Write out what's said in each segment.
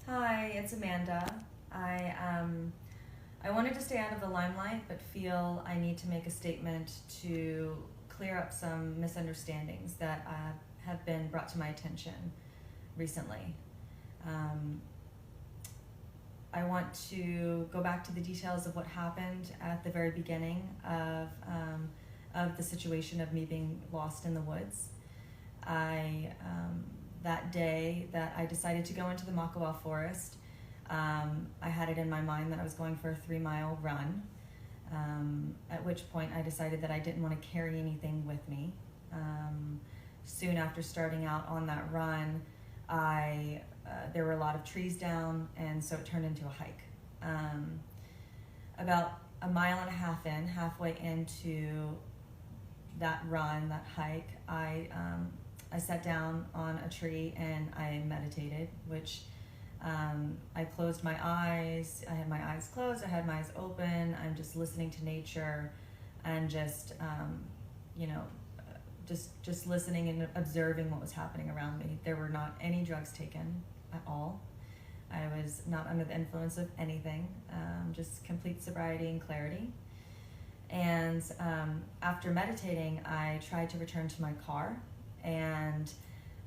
Hi, it's Amanda. I wanted to stay out of the limelight, but feel I need to make a statement to clear up some misunderstandings that have been brought to my attention recently. I want to go back to the details of what happened at the very beginning of the situation of me being lost in the woods. That day that I decided to go into the Makawa forest, I had it in my mind that I was going for a 3-mile run, at which point I decided that I didn't want to carry anything with me. Soon after starting out on that run, there were a lot of trees down, and so it turned into a hike. About a mile and a half in, halfway into that run, that hike, I sat down on a tree and I meditated, which I closed my eyes. I had my eyes closed, I had my eyes open. I'm just listening to nature and just listening and observing what was happening around me. There were not any drugs taken at all. I was not under the influence of anything, just complete sobriety and clarity. And after meditating, I tried to return to my car, and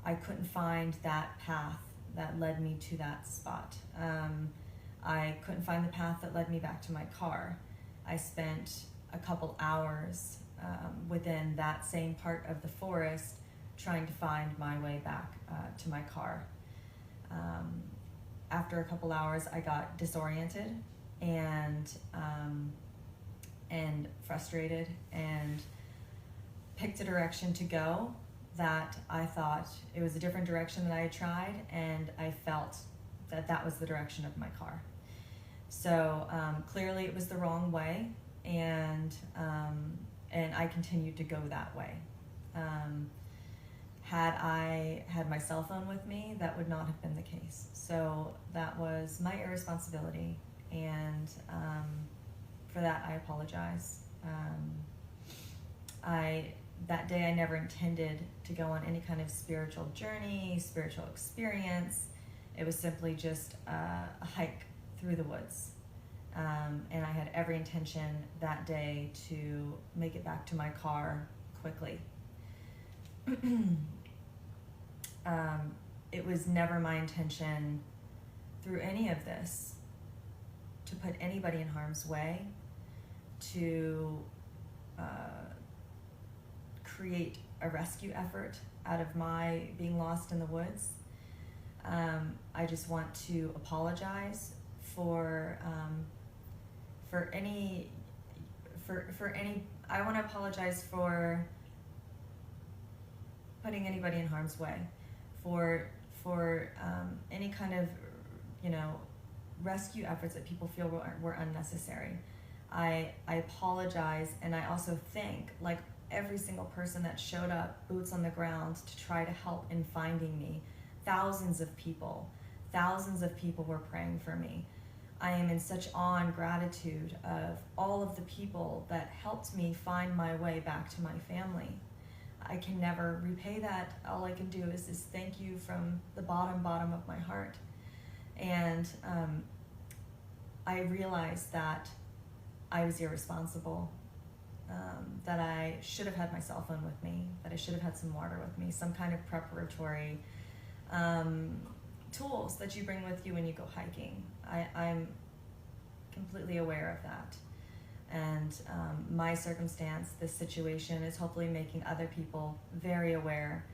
I couldn't find that path that led me to that spot. I couldn't find the path that led me back to my car. I spent a couple hours within that same part of the forest trying to find my way back to my car. After a couple hours, I got disoriented and frustrated, and picked a direction to go that I thought it was a different direction that I had tried, and I felt that that was the direction of my car. So clearly it was the wrong way, and I continued to go that way. Had I had my cell phone with me, that would not have been the case. So that was my irresponsibility, and for that I apologize. That day I never intended to go on any kind of spiritual journey, spiritual experience. It was simply just a hike through the woods. And I had every intention that day to make it back to my car quickly. It was never my intention through any of this to put anybody in harm's way, to create a rescue effort out of my being lost in the woods. I just want to apologize for any. I want to apologize for putting anybody in harm's way, for any kind of rescue efforts that people feel were unnecessary. I apologize, and I also think, like every single person that showed up, boots on the ground, to try to help in finding me. Thousands of people were praying for me. I am in such awe and gratitude of all of the people that helped me find my way back to my family. I can never repay that. All I can do is thank you from the bottom of my heart. And I realized that I was irresponsible, that I should have had my cell phone with me, that I should have had some water with me, some kind of preparatory tools that you bring with you when you go hiking. I'm completely aware of that. And my circumstance, this situation, is hopefully making other people very aware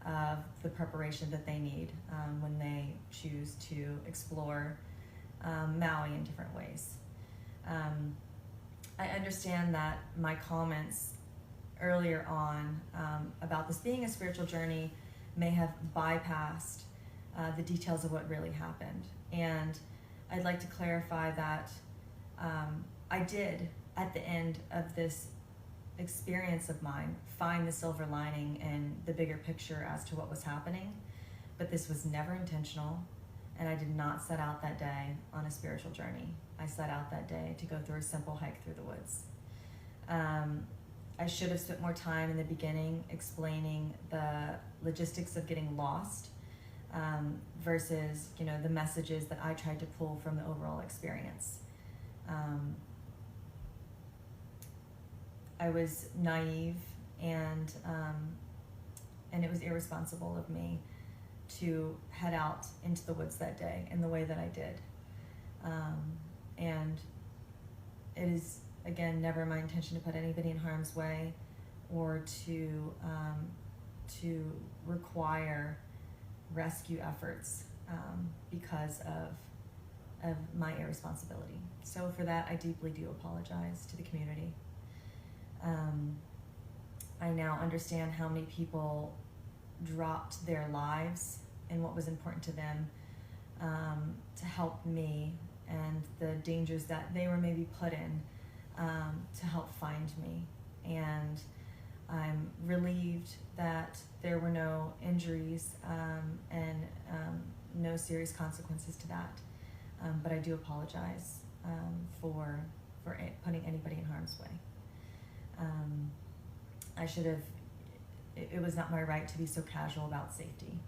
of the preparation that they need when they choose to explore Maui in different ways. I understand that my comments earlier on about this being a spiritual journey may have bypassed the details of what really happened. And I'd like to clarify that I did, at the end of this experience of mine, find the silver lining and the bigger picture as to what was happening. But this was never intentional, and I did not set out that day on a spiritual journey. I set out that day to go through a simple hike through the woods. I should have spent more time in the beginning explaining the logistics of getting lost. versus, you know, the messages that I tried to pull from the overall experience. I was naive, and it was irresponsible of me to head out into the woods that day in the way that I did. And it is, again, never my intention to put anybody in harm's way or to require rescue efforts because of my irresponsibility. So for that, I deeply do apologize to the community. I now understand how many people dropped their lives and what was important to them to help me, and the dangers that they were maybe put in to help find me. And I'm relieved that there were no injuries and no serious consequences to that. But I do apologize for putting anybody in harm's way. I should have, it was not my right to be so casual about safety.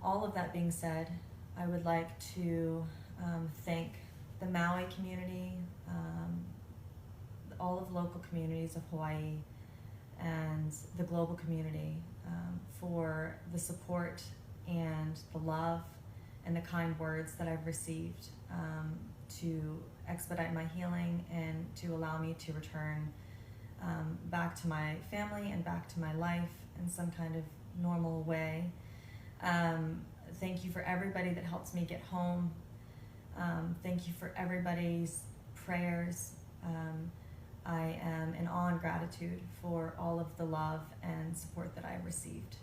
All of that being said, I would like to thank the Maui community, all of the local communities of Hawaii, and the global community for the support and the love and the kind words that I've received to expedite my healing and to allow me to return back to my family and back to my life in some kind of normal way. Thank you for everybody that helps me get home. Thank you for everybody's prayers. I am in awe and gratitude for all of the love and support that I've received.